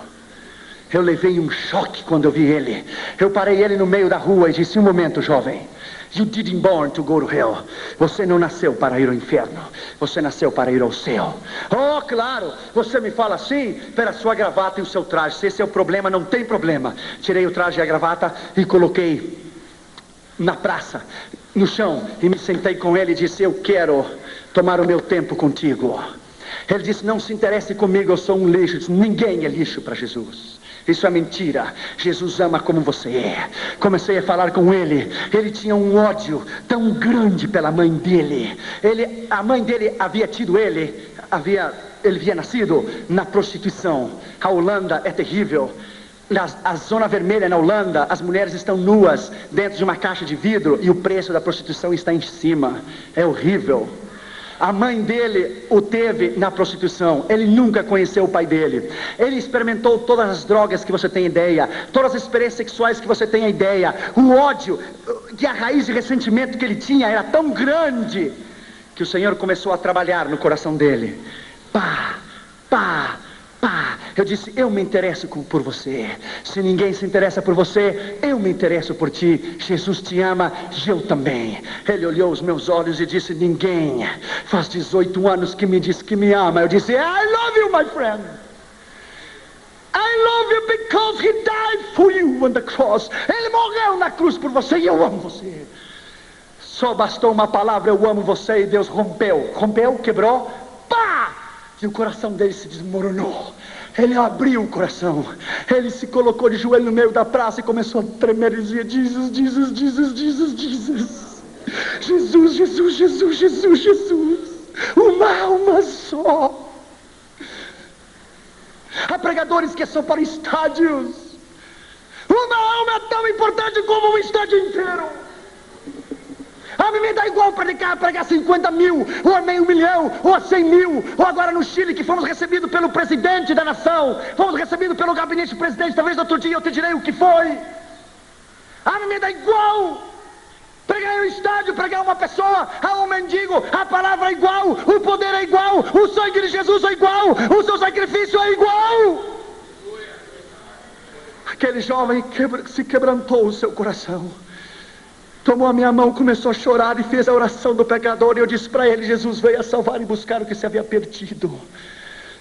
[SPEAKER 1] Eu levei um choque quando eu vi ele. Eu parei ele no meio da rua e disse, um momento, jovem. You didn't born to go to hell. Você não nasceu para ir ao inferno. Você nasceu para ir ao céu. Oh, claro, você me fala assim pela sua gravata e o seu traje. Se esse é o problema, não tem problema. Tirei o traje e a gravata e coloquei na praça, no chão, e me sentei com ele e disse, eu quero tomar o meu tempo contigo. Ele disse, não se interesse comigo, eu sou um lixo. Eu disse, ninguém é lixo para Jesus. Isso é mentira. Jesus ama como você é. Comecei a falar com ele. Ele tinha um ódio tão grande pela mãe dele. A mãe dele havia tido ele havia nascido na prostituição. A Holanda é terrível. A zona vermelha na Holanda, as mulheres estão nuas dentro de uma caixa de vidro e o preço da prostituição está em cima. É horrível. A mãe dele o teve na prostituição. Ele nunca conheceu o pai dele. Ele experimentou todas as drogas que você tem ideia, todas as experiências sexuais que você tem ideia. O ódio, que a raiz de ressentimento que ele tinha era tão grande, que o Senhor começou a trabalhar no coração dele. Eu disse, eu me interesso por você. Se ninguém se interessa por você, eu me interesso por ti. Jesus te ama, eu também. Ele olhou os meus olhos e disse, ninguém faz 18 anos que me diz que me ama. Eu disse, I love you, my friend. I love you because he died for you on the cross. Ele morreu na cruz por você e eu amo você. Só bastou uma palavra, eu amo você, e Deus rompeu. Rompeu, quebrou, pá! E o coração dele se desmoronou. Ele abriu o coração. Ele se colocou de joelho no meio da praça e começou a tremer e dizia, Jesus, Jesus, Jesus, Jesus, Jesus. Jesus, Jesus, Jesus, Jesus, Jesus. Uma alma só. Há pregadores que são para estádios. Uma alma é tão importante como um estádio inteiro. A mim me dá igual pregar 50 mil, ou a meio milhão, ou a 100 mil, ou agora no Chile que fomos recebidos pelo presidente da nação, fomos recebidos pelo gabinete do presidente, talvez outro dia eu te direi o que foi. A mim me dá igual pregar em um estádio, pregar uma pessoa, a um mendigo, a palavra é igual, o poder é igual, o sangue de Jesus é igual, o seu sacrifício é igual. Aquele jovem se quebrantou o seu coração, tomou a minha mão, começou a chorar e fez a oração do pecador. E eu disse para ele, Jesus veio a salvar e buscar o que se havia perdido.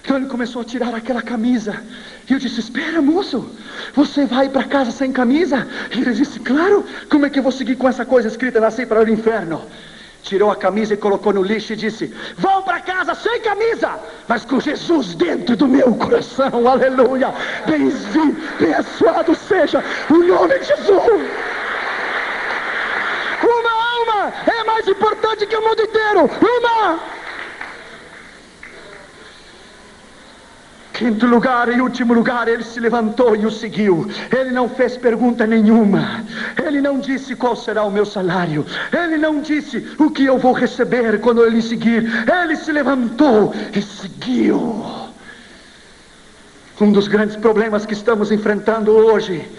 [SPEAKER 1] Então ele começou a tirar aquela camisa. E eu disse, espera, moço, você vai para casa sem camisa? E ele disse, claro, como é que eu vou seguir com essa coisa escrita, nasci para o inferno? Tirou a camisa e colocou no lixo e disse, vão para casa sem camisa, mas com Jesus dentro do meu coração. Aleluia, bem-vindo, abençoado seja o nome de Jesus. Uma alma é mais importante que o mundo inteiro. Uma. Quinto lugar e último lugar, ele se levantou e o seguiu. Ele não fez pergunta nenhuma. Ele não disse qual será o meu salário. Ele não disse o que eu vou receber quando ele seguir. Ele se levantou e seguiu. Um dos grandes problemas que estamos enfrentando hoje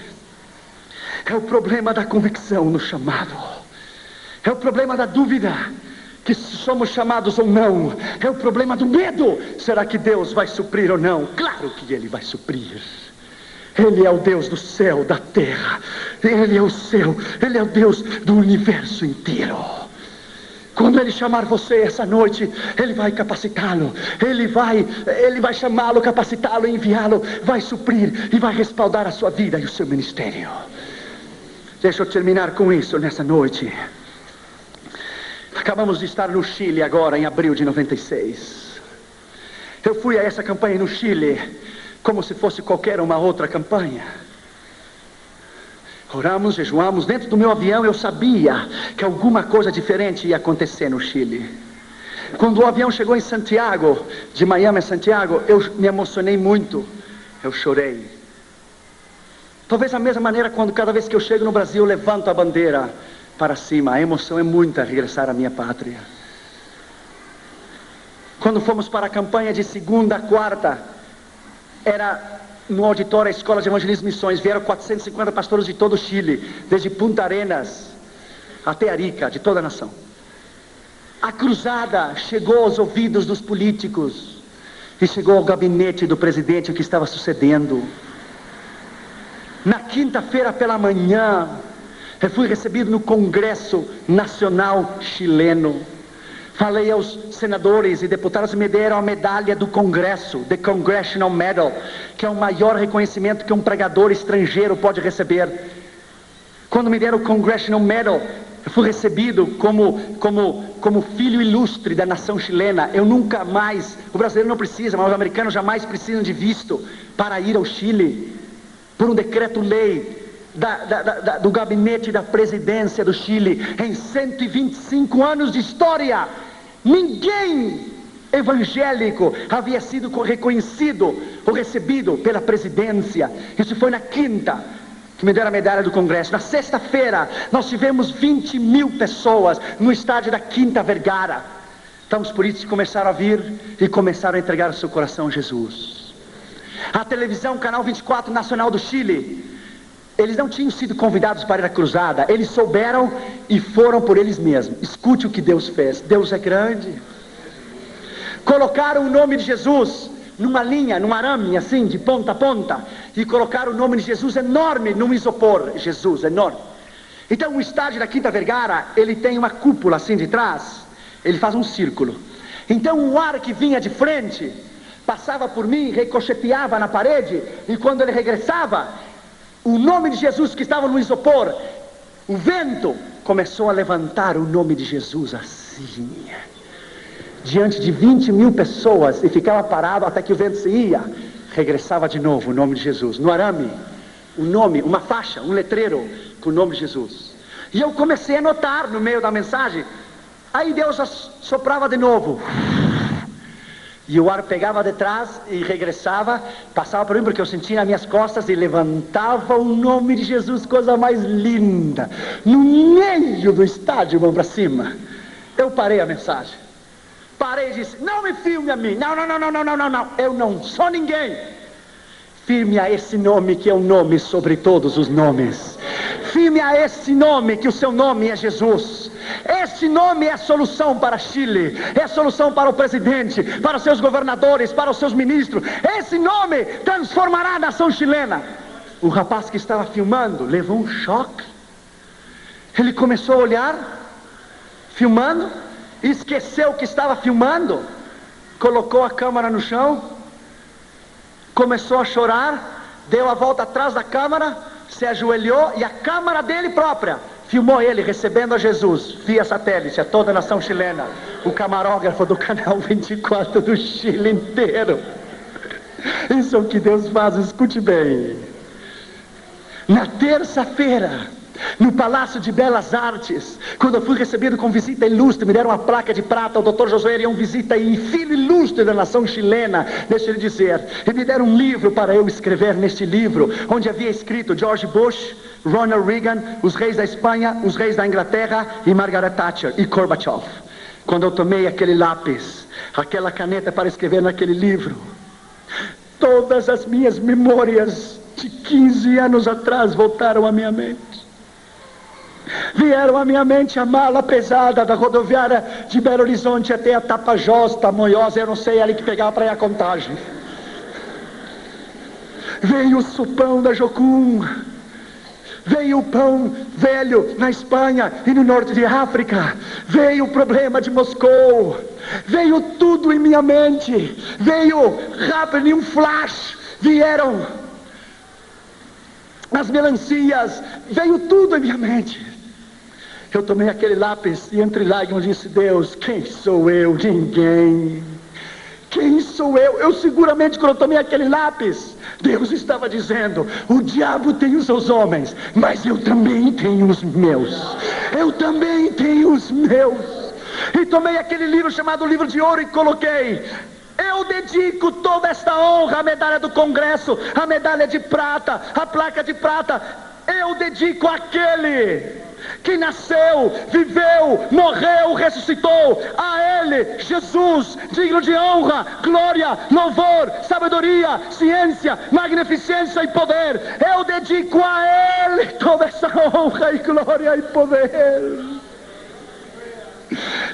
[SPEAKER 1] é o problema da convicção no chamado. É o problema da dúvida, que se somos chamados ou não. É o problema do medo. Será que Deus vai suprir ou não? Claro que Ele vai suprir. Ele é o Deus do céu, da terra. Ele é o céu. Ele é o Deus do universo inteiro. Quando Ele chamar você essa noite, Ele vai capacitá-lo. Ele vai chamá-lo, capacitá-lo, enviá-lo. Vai suprir e vai respaldar a sua vida e o seu ministério. Deixa eu terminar com isso nessa noite. Acabamos de estar no Chile agora, em abril de 96. Eu fui a essa campanha no Chile como se fosse qualquer uma outra campanha. Oramos, jejuamos. Dentro do meu avião eu sabia que alguma coisa diferente ia acontecer no Chile. Quando o avião chegou em Santiago, de Miami a Santiago, eu me emocionei muito. Eu chorei. Talvez da mesma maneira quando cada vez que eu chego no Brasil eu levanto a bandeira para cima. A emoção é muita regressar à minha pátria. Quando fomos para a campanha de segunda a quarta, era no auditório da Escola de Evangelismo e Missões. Vieram 450 pastores de todo o Chile, desde Punta Arenas até Arica, de toda a nação. A cruzada chegou aos ouvidos dos políticos e chegou ao gabinete do presidente o que estava sucedendo. Na quinta-feira pela manhã, eu fui recebido no Congresso Nacional Chileno. Falei aos senadores e deputados e me deram a medalha do Congresso, The Congressional Medal, que é o maior reconhecimento que um pregador estrangeiro pode receber. Quando me deram o Congressional Medal, eu fui recebido como filho ilustre da nação chilena. Eu nunca mais, o brasileiro não precisa, mas os americanos jamais precisam de visto para ir ao Chile, por um decreto-lei do gabinete da presidência do Chile. Em 125 anos de história, ninguém evangélico havia sido reconhecido ou recebido pela presidência. Isso foi na quinta que me deram a medalha do Congresso. Na sexta-feira nós tivemos 20 mil pessoas no estádio da Quinta Vergara. Então os políticos começaram a vir e começaram a entregar o seu coração a Jesus. A televisão, Canal 24 Nacional do Chile, eles não tinham sido convidados para ir à cruzada. Eles souberam e foram por eles mesmos. Escute o que Deus fez. Deus é grande. Colocaram o nome de Jesus numa linha, num arame, assim, de ponta a ponta, e colocaram o nome de Jesus enorme num isopor. Jesus, enorme. Então o estádio da Quinta Vergara, ele tem uma cúpula assim de trás, ele faz um círculo. Então o ar que vinha de frente, passava por mim, ricocheteava na parede, e quando ele regressava, o nome de Jesus que estava no isopor, o vento começou a levantar o nome de Jesus assim, diante de 20.000 pessoas, e ficava parado até que o vento se ia, regressava de novo o nome de Jesus, no arame, um nome, uma faixa, um letreiro com o nome de Jesus. E eu comecei a notar no meio da mensagem, aí Deus soprava de novo, e o ar pegava de trás e regressava, passava por mim porque eu sentia nas minhas costas e levantava o nome de Jesus, coisa mais linda, no meio do estádio, mão para cima. Eu parei a mensagem, parei e disse, não me filme a mim, não, eu não sou ninguém. Firme a esse nome que é o nome sobre todos os nomes. Firme a esse nome que o seu nome é Jesus. Esse nome é a solução para Chile, é a solução para o presidente, para os seus governadores, para os seus ministros. Esse nome transformará a nação chilena. O rapaz que estava filmando levou um choque. Ele começou a olhar, filmando, esqueceu que estava filmando, colocou a câmera no chão, começou a chorar, deu a volta atrás da câmera, se ajoelhou e a câmera dele própria filmou ele recebendo a Jesus via satélite a toda a nação chilena. O camarógrafo do canal 24 do Chile inteiro. Isso é o que Deus faz, escute bem. Na terça-feira, no Palácio de Belas Artes, quando eu fui recebido com visita ilustre, me deram uma placa de prata, o Dr. Josué era um visita e filho ilustre da nação chilena, deixa ele dizer, e me deram um livro para eu escrever neste livro, onde havia escrito George Bush, Ronald Reagan, os reis da Espanha, os reis da Inglaterra e Margaret Thatcher e Gorbachev. Quando eu tomei aquele lápis, aquela caneta para escrever naquele livro, todas as minhas memórias de 15 anos atrás voltaram à minha mente. Vieram à minha mente a mala pesada da rodoviária de Belo Horizonte até a Tapajós, Tamoiós, eu não sei, ali que pegava para ir a Contagem. Veio o sopão da Jocum, veio o pão velho na Espanha e no norte de África, veio o problema de Moscou, veio tudo em minha mente, veio rápido em um flash, vieram as melancias, veio tudo em minha mente. Eu tomei aquele lápis e entre lágrimas disse, Deus, quem sou eu? Ninguém. Quem sou eu? Eu seguramente quando eu tomei aquele lápis, Deus estava dizendo, o diabo tem os seus homens, mas eu também tenho os meus. Eu também tenho os meus. E tomei aquele livro chamado Livro de Ouro e coloquei, eu dedico toda esta honra, a medalha do Congresso, a medalha de prata, a placa de prata, eu dedico àquele que nasceu, viveu, morreu, ressuscitou, a Ele, Jesus, digno de honra, glória, louvor, sabedoria, ciência, magnificência e poder. Eu dedico a Ele toda essa honra e glória e poder.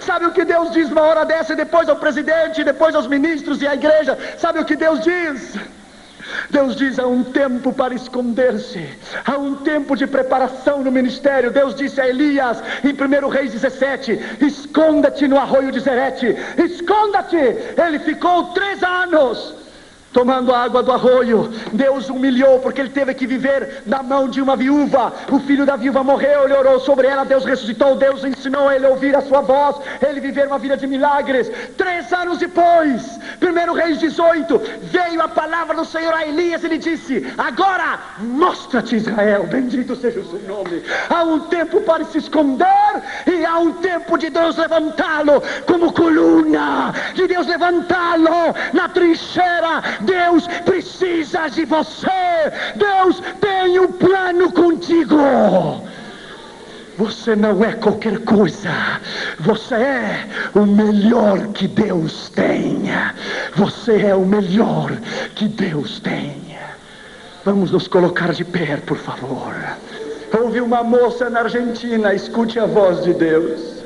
[SPEAKER 1] Sabe o que Deus diz numa hora dessa, e depois ao presidente, e depois aos ministros e à igreja? Sabe o que Deus diz? Deus diz, há um tempo para esconder-se, há um tempo de preparação no ministério. Deus disse a Elias em 1 Reis 17, esconda-te no arroio de Zerete, esconda-te. Ele ficou 3 anos tomando a água do arroio. Deus humilhou porque ele teve que viver na mão de uma viúva. O filho da viúva morreu, ele orou sobre ela, Deus ressuscitou, Deus ensinou ele a ouvir a sua voz, ele viver uma vida de milagres. 3 anos depois, 1 Reis 18, veio a palavra do Senhor a Elias e ele disse, agora mostra-te Israel, bendito seja o seu nome. Há um tempo para se esconder e há um tempo de Deus levantá-lo como coluna, de Deus levantá-lo na trincheira. Deus precisa de você. Deus tem um plano contigo. Você não é qualquer coisa. Você é o melhor que Deus tem. Você é o melhor que Deus tem. Vamos nos colocar de pé, por favor. Houve uma moça na Argentina, escute a voz de Deus.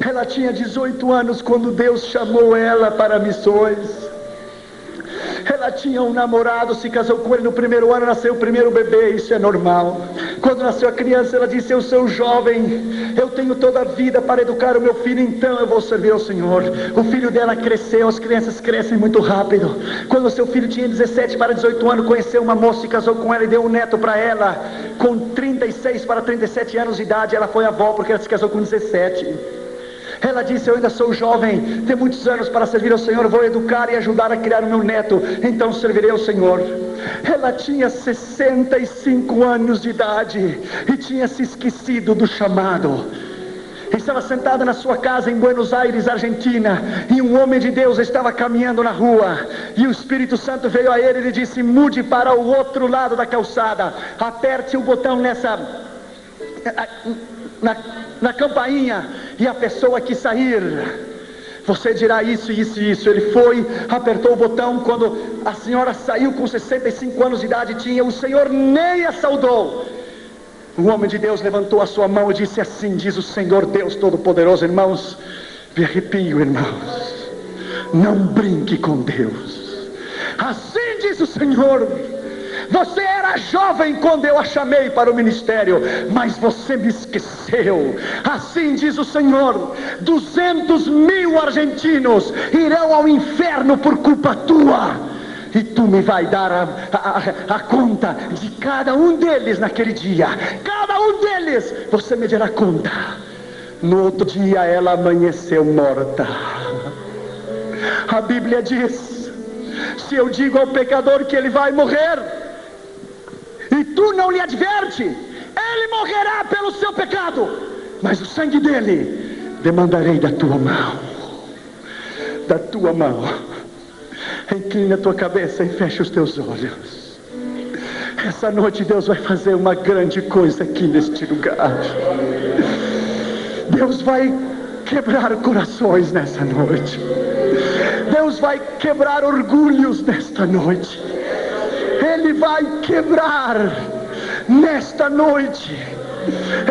[SPEAKER 1] Ela tinha 18 anos quando Deus chamou ela para missões. tinha um namorado, se casou com ele no primeiro ano, nasceu o primeiro bebê, isso é normal. Quando nasceu a criança, ela disse: eu sou jovem, eu tenho toda a vida para educar o meu filho, então eu vou servir ao Senhor. O filho dela cresceu, as crianças crescem muito rápido. Quando o seu filho tinha 17 para 18 anos, conheceu uma moça, se casou com ela e deu um neto para ela. Com 36 para 37 anos de idade, ela foi avó, porque ela se casou com 17. Ela disse: eu ainda sou jovem, tenho muitos anos para servir ao Senhor, vou educar e ajudar a criar o meu neto, então servirei ao Senhor. Ela tinha 65 anos de idade e tinha se esquecido do chamado. Estava sentada na sua casa em Buenos Aires, Argentina, e um homem de Deus estava caminhando na rua, e o Espírito Santo veio a ele e lhe disse: mude para o outro lado da calçada, aperte o botão na campainha, e a pessoa que sair, você dirá isso, isso e isso. Ele foi, apertou o botão. Quando a senhora saiu com 65 anos de idade, o Senhor nem a saudou. O homem de Deus levantou a sua mão e disse: assim diz o Senhor Deus Todo-Poderoso. Irmãos, me arrepio, irmãos, não brinque com Deus. Assim diz o Senhor: você era jovem quando eu a chamei para o ministério, mas você me esqueceu. Assim diz o Senhor: 200.000 argentinos irão ao inferno por culpa tua, e tu me vai dar a conta de cada um deles naquele dia. Cada um deles você me dará conta. No outro dia ela amanheceu morta. A Bíblia diz: se eu digo ao pecador que ele vai morrer, e tu não lhe adverte, ele morrerá pelo seu pecado, mas o sangue dele demandarei da tua mão. Da tua mão. Inclina a tua cabeça e fecha os teus olhos. Essa noite Deus vai fazer uma grande coisa aqui neste lugar. Deus vai quebrar corações nessa noite. Deus vai quebrar orgulhos nesta noite. Ele vai quebrar nesta noite,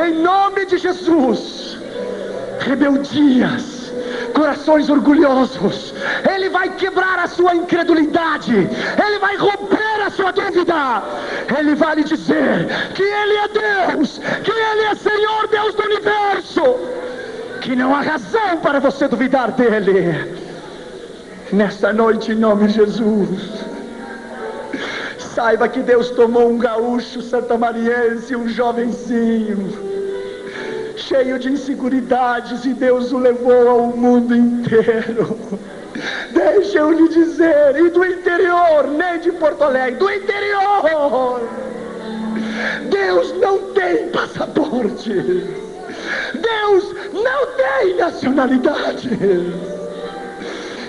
[SPEAKER 1] em nome de Jesus, rebeldias, corações orgulhosos. Ele vai quebrar a sua incredulidade. Ele vai romper a sua dúvida. Ele vai lhe dizer que Ele é Deus, que Ele é Senhor, Deus do universo, que não há razão para você duvidar dEle. Nesta noite, em nome de Jesus, saiba que Deus tomou um gaúcho santamariense, um jovenzinho, cheio de inseguridades, e Deus o levou ao mundo inteiro. Deixa eu lhe dizer, e do interior, nem de Porto Alegre, do interior, Deus não tem passaporte, Deus não tem nacionalidade.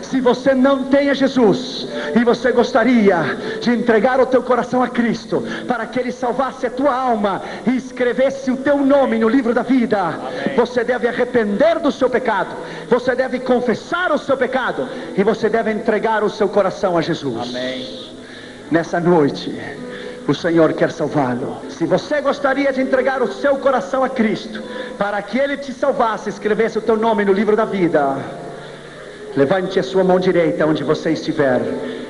[SPEAKER 1] Se você não tem a Jesus, e você gostaria de entregar o teu coração a Cristo, para que Ele salvasse a tua alma e escrevesse o teu nome no livro da vida, amém, você deve arrepender do seu pecado, você deve confessar o seu pecado, e você deve entregar o seu coração a Jesus. Amém. Nessa noite, o Senhor quer salvá-lo. Se você gostaria de entregar o seu coração a Cristo, para que Ele te salvasse, escrevesse o teu nome no livro da vida, levante a sua mão direita onde você estiver,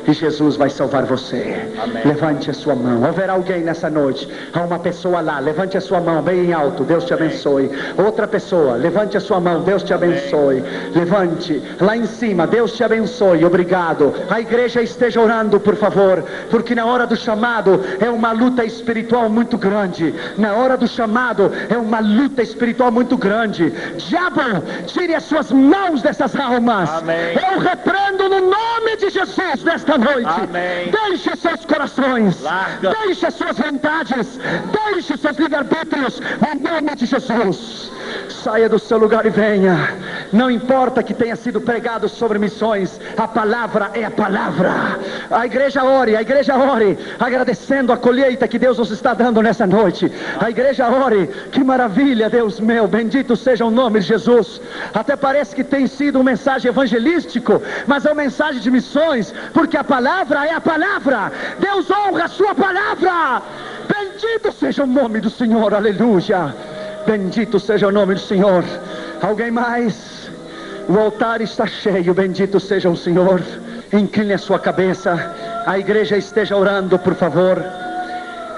[SPEAKER 1] e Jesus vai salvar você. Amém. Levante a sua mão. Haverá alguém nessa noite, há uma pessoa lá, levante a sua mão bem alto, Deus te abençoe. Outra pessoa, levante a sua mão, Deus te abençoe. Levante, lá em cima, Deus te abençoe, obrigado. A igreja esteja orando, por favor, porque na hora do chamado é uma luta espiritual muito grande. Na hora do chamado é uma luta espiritual muito grande. Diabo, tire as suas mãos dessas almas. Amém. Eu repreendo no nome de Jesus nesta noite. Amém. Deixe seus corações, deixe suas vontades, deixe seus livre-arbítrios em nome de Jesus. Saia do seu lugar e venha. Não importa que tenha sido pregado sobre missões, a palavra é a palavra. A igreja ore, agradecendo a colheita que Deus nos está dando nessa noite. A igreja ore, que maravilha, Deus meu, bendito seja o nome de Jesus. Até parece que tem sido uma mensagem evangelístico, mas é uma mensagem de missões, porque a palavra é a palavra. Deus honra a sua palavra. Bendito seja o nome do Senhor, aleluia. Bendito seja o nome do Senhor. Alguém mais? O altar está cheio, bendito seja o Senhor. Incline a sua cabeça A igreja esteja orando, por favor.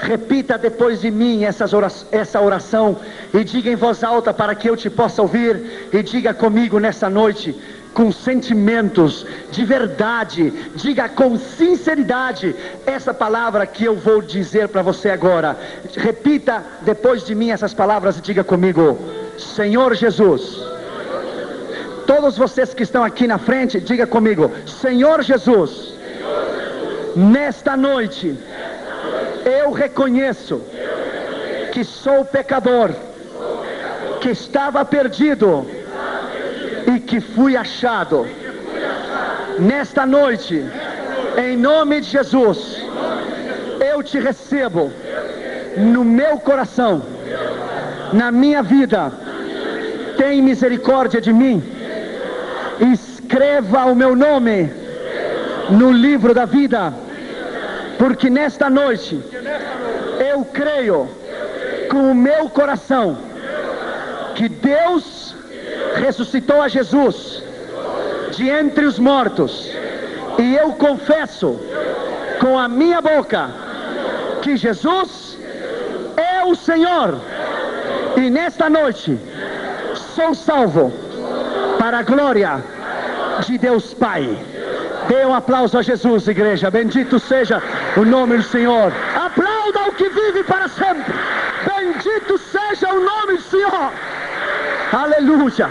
[SPEAKER 1] Repita depois de mim essa oração e diga em voz alta para que eu te possa ouvir. E diga comigo nessa noite, com sentimentos de verdade, diga com sinceridade essa palavra que eu vou dizer para você agora. Repita depois de mim essas palavras e diga comigo: Senhor Jesus. Todos vocês que estão aqui na frente, diga comigo: Senhor Jesus, nesta noite eu reconheço que sou pecador, que estava perdido e que fui achado. Nesta noite, em nome de Jesus, eu te recebo no meu coração, na minha vida. Tem misericórdia de mim. Escreva o meu nome no livro da vida, porque nesta noite eu creio com o meu coração que Deus ressuscitou a Jesus de entre os mortos, e eu confesso com a minha boca que Jesus é o Senhor, e nesta noite sou salvo para a glória de Deus Pai. Dê um aplauso a Jesus, igreja. Bendito seja o nome do Senhor. Aplauda o que vive para sempre. Bendito seja o nome do Senhor. Aleluia.